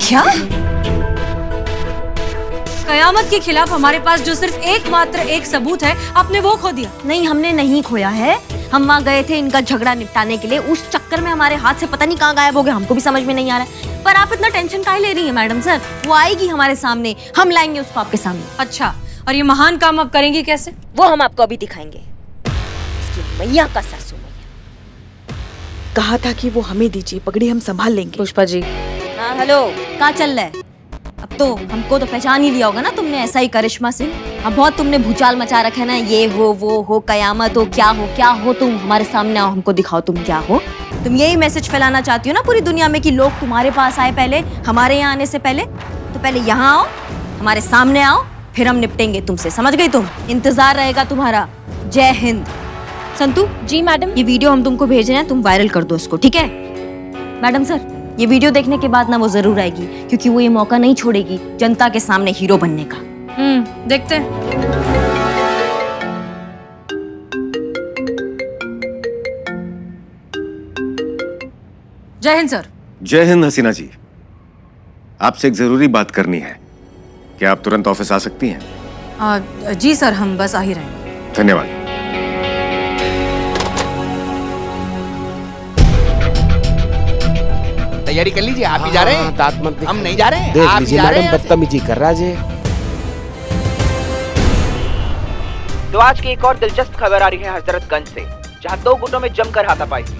क्या? कयामत के खिलाफ हमारे पास जो सिर्फ एकमात्र एक सबूत है, आपने वो खो दिया। नहीं, हमने नहीं खोया है। हम वहाँ गए थे इनका झगड़ा निपटाने के लिए, उस चक्कर में हमारे हाथ से पता नहीं कहाँ गायब हो गया, हमको भी समझ में नहीं आ रहा है। पर आप इतना टेंशन काहे ले रही हैं मैडम सर? वो आएगी हमारे सामने, हम लाएंगे उसको आपके सामने। अच्छा, और ये महान काम आप करेंगी कैसे? वो हम आपको अभी दिखाएंगे। इसकी मैया का सासू मैया। कहा था कि वो हमें दीजिए, पगड़ी हम संभाल लेंगे। पुष्पा जी। हाँ हेलो, कहाँ चल रहा है? अब तो हमको तो पहचान ही लिया होगा ना तुमने, ऐसा ही करिश्मा सिंह। अब बहुत तुमने भूचाल मचा रखा है ना, ये हो वो हो, कयामत हो, क्या हो तुम हमारे सामने आओ, हमको दिखाओ तुम क्या हो। तुम यही मैसेज फैलाना चाहती हो ना पूरी दुनिया में कि लोग तुम्हारे पास आए पहले, हमारे यहाँ आने से पहले। तो पहले यहाँ आओ, हमारे सामने आओ, फिर हम निपटेंगे तुमसे, समझ गई तुम? इंतजार रहेगा तुम्हारा। जय हिंद। संतू जी मैडम। ये वीडियो हम तुमको भेज रहे हैं, तुम वायरल कर दो इसको, ठीक है? मैडम सर, ये वीडियो देखने के बाद ना वो जरूर आएगी, क्योंकि वो ये मौका नहीं छोड़ेगी जनता के सामने हीरो बनने का। देखते हैं। जय हिंद सर। जय हिंद हसीना जी, आपसे एक जरूरी बात करनी है। क्या आप तुरंत ऑफिस आ सकती हैं? जी सर, हम बस आ ही रहे हैं। धन्यवाद। तैयारी कर लीजिए। आप ही जा रहे हैं? दांत मत हम नहीं जा रहे हैं। देख आप लीजिए जा रहे मैडम, हैं? बदतमीजी कर रहा है। तो आज की एक और दिलचस्प खबर आ रही है हजरतगंज से, जहां 2 गुटों में जमकर हाथापाई हुई।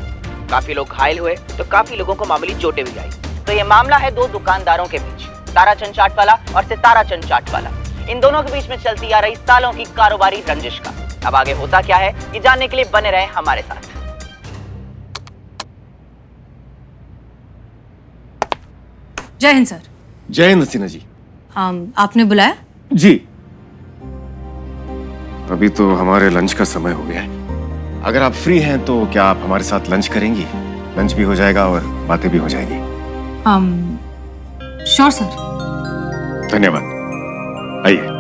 काफी लोग घायल हुए तो काफी लोगों को मामूली चोटें भी आई। तो ये मामला है 2 दुकानदारों के बीच, ताराचंद चाट वाला और सिताराचंद चाट वाला। इन दोनों के बीच में चलती आ रही सालों की कारोबारी रंजिश का अब आगे होता क्या है, ये जानने के लिए बने रहे हमारे साथ। जय हिंद सर। जय हिंद हसीना जी। आपने बुलाया? जी, अभी तो हमारे लंच का समय हो गया है। अगर आप फ्री हैं तो क्या आप हमारे साथ लंच करेंगी? लंच भी हो जाएगा और बातें भी हो जाएगी। Sure sir. धन्यवाद, आइए।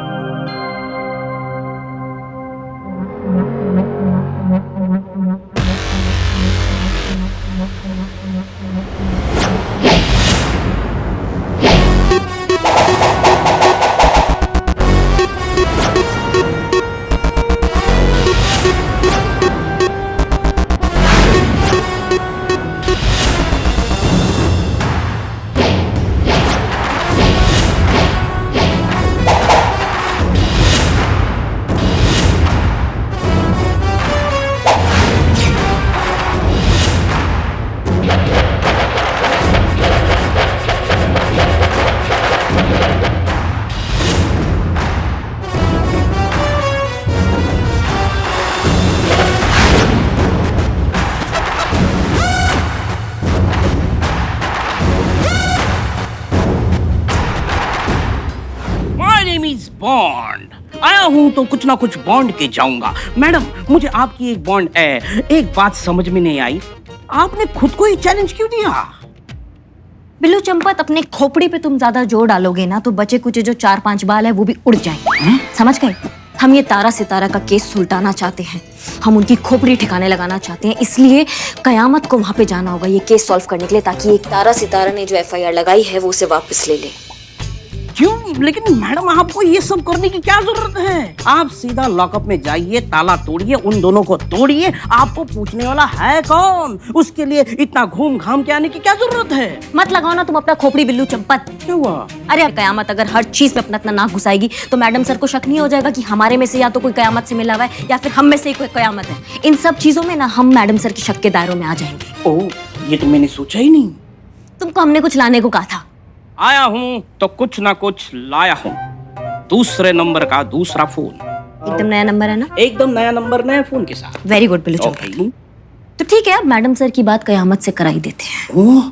बॉन्ड आया हूं तो कुछ ना कुछ बॉन्ड के जाऊंगा। मैडम, मुझे आपकी एक बात समझ में नहीं आई, आपने खुद को ही चैलेंज क्यों दिया? बिल्लू चंपत, अपने खोपड़ी पे तुम ज्यादा जोर डालोगे ना तो बचे कुछ जो 4-5 बाल है वो भी उड़ जाएंगे। समझ गए? हम ये तारा सितारा का केस सुलटाना चाहते हैं, हम उनकी खोपड़ी ठिकाने लगाना चाहते हैं, इसलिए कयामत को वहां पे जाना होगा ये केस सॉल्व करने के लिए, ताकि एक तारा सितारा ने जो FIR लगाई है वो उसे वापस ले ले। क्यों? लेकिन मैडम आपको ये सब करने की क्या जरूरत है? आप सीधा लॉकअप में जाइए, ताला तोड़िए, उन दोनों को तोड़िए, आपको पूछने वाला है कौन? उसके लिए इतना घूम घाम के आने की क्या जरूरत है? मत लगाओ ना तुम अपना खोपड़ी बिल्लू चंपत। क्या हुआ? अरे कयामत अगर हर चीज में अपना नाक घुसाएगी तो मैडम सर को शक नहीं हो जाएगा कि हमारे में से या तो कोई कयामत से मिला हुआ है या फिर हम में से कोई कयामत है। इन सब चीजों में ना हम मैडम सर के शक के दायरों में आ जाएंगे। ओह, ये तो मैंने सोचा ही नहीं। तुमको हमने कुछ लाने को कहा था। आया हूँ तो कुछ ना कुछ लाया हूँ। दूसरे नंबर का दूसरा फोन। एकदम नया नंबर है ना? एकदम नया नंबर, नया फोन के साथ। Very good Billu Champat. तो ठीक है, अब मैडम सर की बात कयामत से कराई देते हैं। ओह,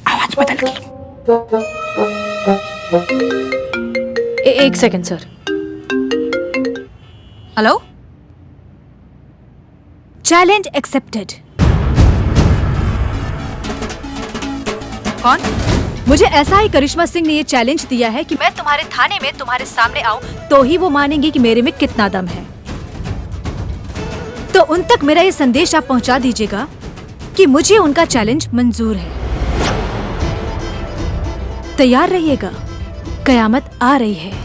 आवाज बदल गई। एक second sir. Hello, challenge accepted. कौन? मुझे SI करिश्मा सिंह ने ये चैलेंज दिया है कि मैं तुम्हारे थाने में तुम्हारे सामने आऊं तो ही वो मानेंगे कि मेरे में कितना दम है। तो उन तक मेरा ये संदेश आप पहुंचा दीजिएगा कि मुझे उनका चैलेंज मंजूर है। तैयार रहिएगा, कयामत आ रही है।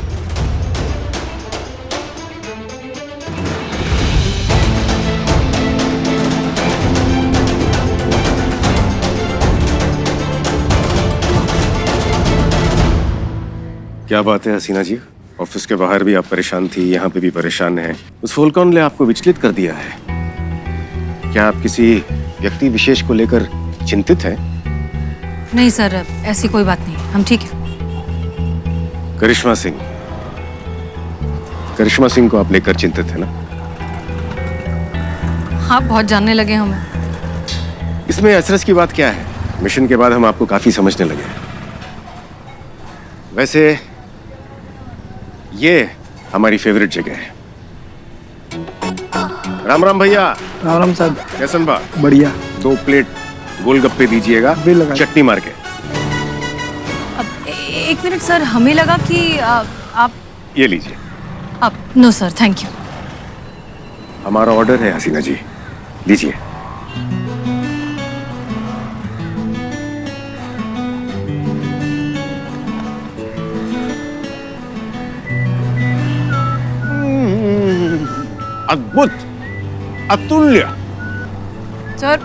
क्या बात है हसीना जी, ऑफिस के बाहर भी आप परेशान थी, यहाँ पे भी परेशान हैं। उस फोन कॉल ने आपको विचलित कर दिया है। क्या आप किसी व्यक्ति विशेष को लेकर चिंतित हैं? नहीं सर, ऐसी कोई बात नहीं, हम ठीक है। करिश्मा सिंह को आप लेकर चिंतित है ना? हाँ, बहुत जानने लगे हमें। इसमें अचरज की बात क्या है? मिशन के बाद हम आपको काफी समझने लगे हैं। वैसे ये हमारी फेवरेट जगह है। राम राम भैया। राम राम साहब। कैसन बा? बढ़िया। 2 प्लेट गोलगप्पे दीजिएगा, चटनी मार के। अब एक मिनट सर, हमें लगा कि आप ये लीजिए। No sir, thank you. हमारा ऑर्डर है हसीना जी, लीजिए। अद्भुत, अतुल्य। सर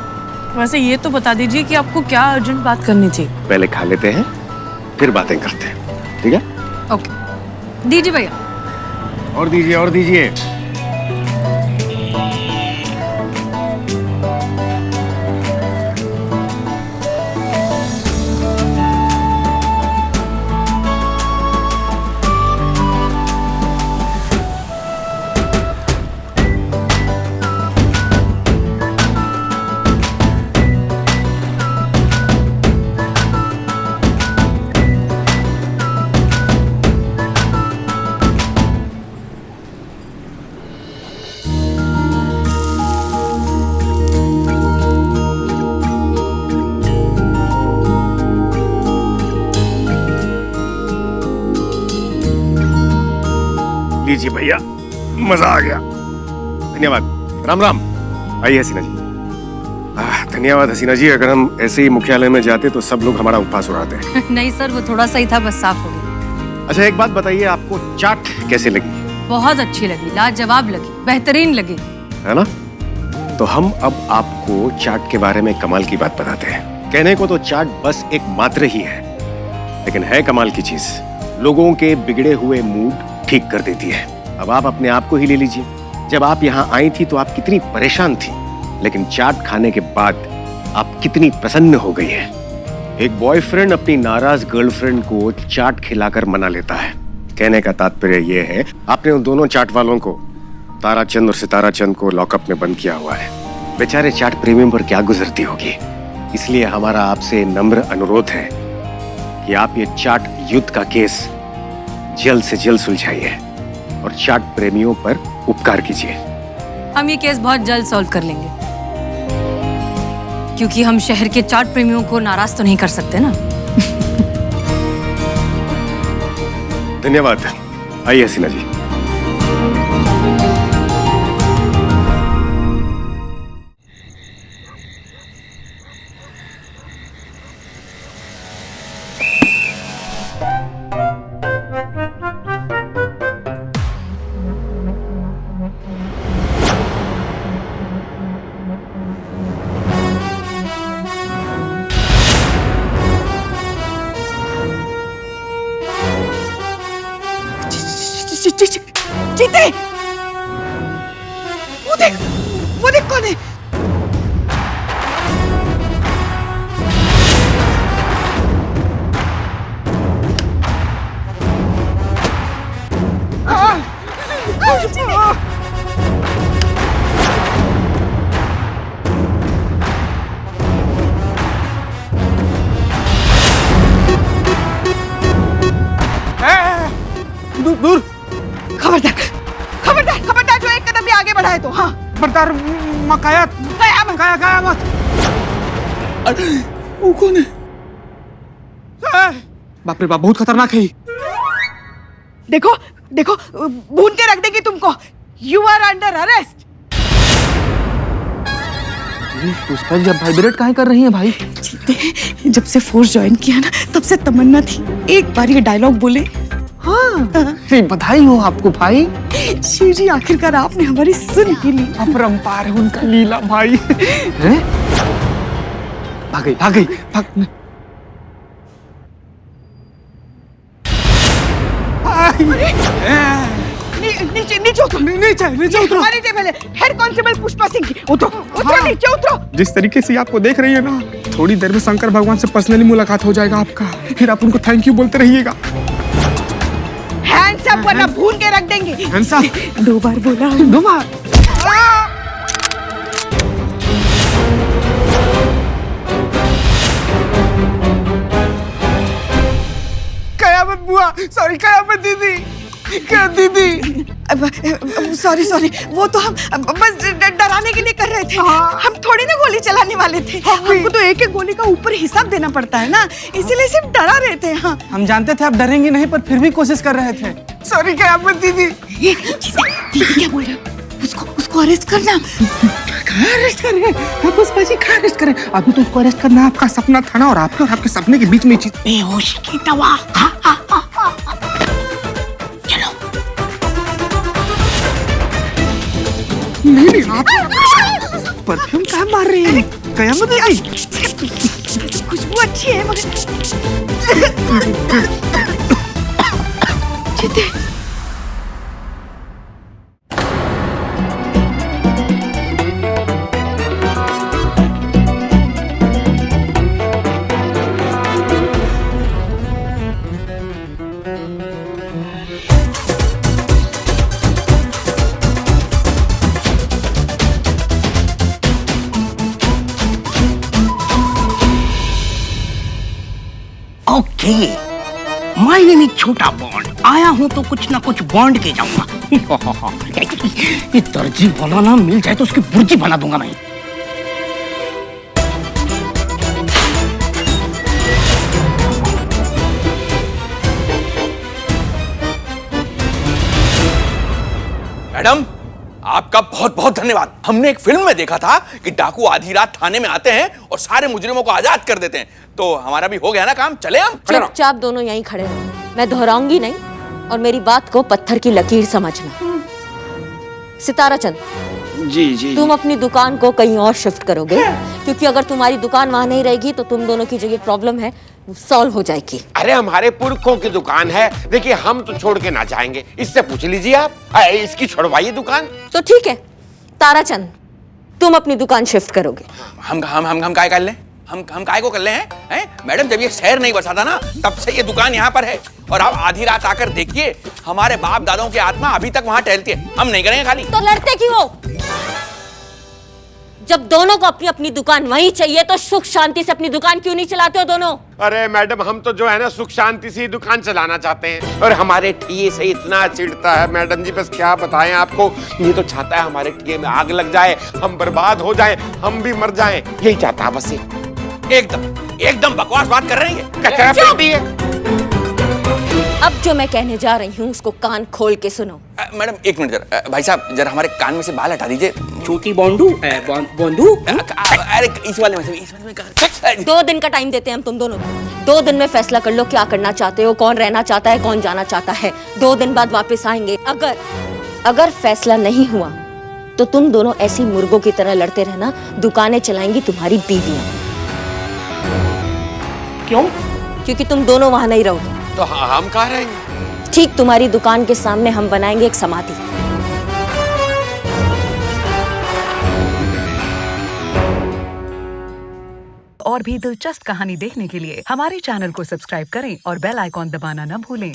वैसे ये तो बता दीजिए कि आपको क्या अर्जेंट बात करनी थी। पहले खा लेते हैं, फिर बातें करते हैं, ठीक है? ओके, दीजिए भैया। और दीजिए, और दीजिए। लीजिए भैया, मजा आ गया। धन्यवाद। राम राम। आइए हसीना जी। धन्यवाद हसीना जी, अगर हम ऐसे ही मुख्यालय में जाते तो सब लोग हमारा उपहास उड़ाते हैं। नहीं सर, वो थोड़ा सा ही था, बस साफ हो गया। अच्छा एक बात बताइए, आपको चाट कैसे लगी? बहुत अच्छी लगी, लाजवाब लगी, बेहतरीन लगी। है ना? तो हम अब आपको चाट के बारे में कमाल की बात बताते हैं। कहने को तो चाट बस एक मात्र ही है, लेकिन है कमाल की चीज। लोगों के बिगड़े हुए मूड ठीक कर देती है। अब आप अपने आप को ही ले लीजिए। जब आप यहाँ आई थी तो आप कितनी परेशान थी, लेकिन चाट खाने के बाद आप कितनी प्रसन्न हो गई है। एक बॉयफ्रेंड अपनी नाराज गर्लफ्रेंड को चाट खिलाकर मना लेता है। कहने का तात्पर्य यह है, आपने उन दोनों चाट वालों को, ताराचंद और सितारा चंद को लॉकअप में बंद किया हुआ है। बेचारे चाट प्रेमियों पर क्या गुजरती होगी। इसलिए हमारा आपसे नम्र अनुरोध है कि आप ये चाट युद्ध का केस जल्द से जल्द सुलझाइए और चाट प्रेमियों पर उपकार कीजिए। हम ये केस बहुत जल्द सॉल्व कर लेंगे, क्योंकि हम शहर के चाट प्रेमियों को नाराज तो नहीं कर सकते ना। धन्यवाद। आइए हसीना जी। जीते, वो देख कौन है? दूर दूर। खबरदार, खबरदार, खबरदार, जो एक कदम भी आगे बढ़ाए तो। हाँ, खबरदार मकायात। कयामत। कयामत। वो कौन है? बाप रे बाप, बहुत खतरनाक है। देखो देखो, भून के रख देंगे तुमको। You are under arrest. Pushpa ji, अब वाइब्रेट काहे कर रही हैं भाई? जीते, जब से फोर्स ज्वाइन किया ना, तब से तमन्ना थी एक बार ये डायलॉग बोले। हाँ, बधाई हो आपको भाई। शिव जी, आखिरकार आपने हमारी सुन ही ली। अपरंपार है उनका लीला भाई। हैं? भाग गई, भाग गई, भाग। नीचे नीचे उतरो, नीचे उतरो। हमारी टेबल है, हेड कांस्टेबल पुष्पा सिंह की। उतरो, उतरो, नीचे उतरो। जिस तरीके से आपको देख रही है ना, थोड़ी देर में शंकर भगवान से पर्सनली मुलाकात हो जाएगा आपका, फिर आप उनको थैंक यू बोलते रहिएगा। हैंड्स अप, वरना भून के रख देंगे। Hands up. 2 बार बोला। 2 बार। कयामत बुआ, सॉरी कयामत दीदी, क्या दीदी। सॉरी सॉरी, वो तो हम बस डराने के लिए कर रहे थे। हम थोड़ी ना गोली चलाने वाले थे। हमको तो एक एक गोली का ऊपर हिसाब देना पड़ता है ना, इसीलिए सिर्फ डरा रहे थे। हाँ, हम जानते थे आप डरेंगे नहीं, पर फिर भी कोशिश कर रहे थे। सॉरी कयामत दीदी। दीदी क्या बोल रहे हो? उसको अरेस्ट करना। कहाँ अरेस्ट करें? पुष्पा जी, कहाँ अरेस्ट करें? अभी तो उसको अरेस्ट करना आपका सपना था ना, और आपके सपने के बीच में चीज बेहोश की दवा। चलो। नहीं, आप परफ्यूम कहाँ मार रहे हैं? कयामत नहीं आई। खुशबू अच्छी है मगर। जीते। ओके, माय नेम इज छोटा बॉन्ड। आया हूं तो कुछ ना कुछ बॉन्ड के जाऊंगा। ये दर्जी वाला ना मिल जाए तो उसकी बुर्जी बना दूंगा मैं। मैडम, आपका बहुत बहुत धन्यवाद। हमने एक फिल्म में देखा था कि डाकू आधी रात थाने में आते हैं और सारे मुजरिमों को आजाद कर देते हैं। तो हमारा भी हो गया ना काम, चले हम। चुपचाप दोनों यहीं खड़े रहो, मैं दोहराऊंगी नहीं, और मेरी बात को पत्थर की लकीर समझना। सितारा चंद जी, तुम अपनी दुकान को कहीं और शिफ्ट करोगे, क्योंकि अगर तुम्हारी दुकान वहां नहीं रहेगी तो तुम दोनों की जो ये प्रॉब्लम है सॉल्व हो जाएगी। अरे हमारे पुरखों की दुकान है, देखिए हम तो छोड़ के ना जाएंगे, इससे पूछ लीजिए आप। इसकी छोड़वाइए दुकान। तो ठीक है ताराचंद, तुम अपनी दुकान शिफ्ट करोगे। हम काय कर लें? हम काय को कर ले हैं? मैडम, जब ये शहर नहीं बसा था ना, तब से ये दुकान यहाँ पर है। और आप आधी रात आकर देखिए, हमारे बाप दादाओं की आत्मा अभी तक वहाँ टहलती है। हम नहीं करेंगे खाली। तो लड़ते क्यों हो? जब दोनों को अपनी अपनी दुकान वहीं चाहिए तो सुख शांति से अपनी दुकान क्यों नहीं चलाते हो दोनों? अरे मैडम, हम तो जो है ना सुख शांति से दुकान चलाना चाहते हैं, और हमारे टीए से इतना चिढ़ता है मैडम जी, बस क्या बताएं आपको। ये तो चाहता है हमारे टीए में आग लग जाए, हम बर्बाद हो जाएं, हम भी मर जाएं, यही चाहता है बस। एकदम बकवास बात कर रहे हैं। कचरा पेटी है। अब जो मैं कहने जा रही हूँ उसको कान खोल के सुनो। मैडम एक मिनट जरा, भाई साहब जरा हमारे कान में से बाल हटा दीजिए। छोटी बोंडू बोंदू। अरे इस वाले में कहा। 2 दिन का टाइम देते हैं हम तुम दोनों को। 2 दिन में फैसला कर लो क्या करना चाहते हो, कौन रहना चाहता है, कौन जाना चाहता है। 2 दिन बाद वापस आएंगे। अगर फैसला नहीं हुआ तो तुम दोनों ऐसी मुर्गों की तरह लड़ते रहना, दुकानें चलाएंगी तुम्हारी बीवियां। क्यों? क्योंकि तुम दोनों वहां नहीं रहोगे। तो हम कहाँ रहेंगे? ठीक तुम्हारी दुकान के सामने हम बनाएंगे एक समाधि। और भी दिलचस्प कहानी देखने के लिए हमारे चैनल को सब्सक्राइब करें और बेल आइकॉन दबाना न भूलें।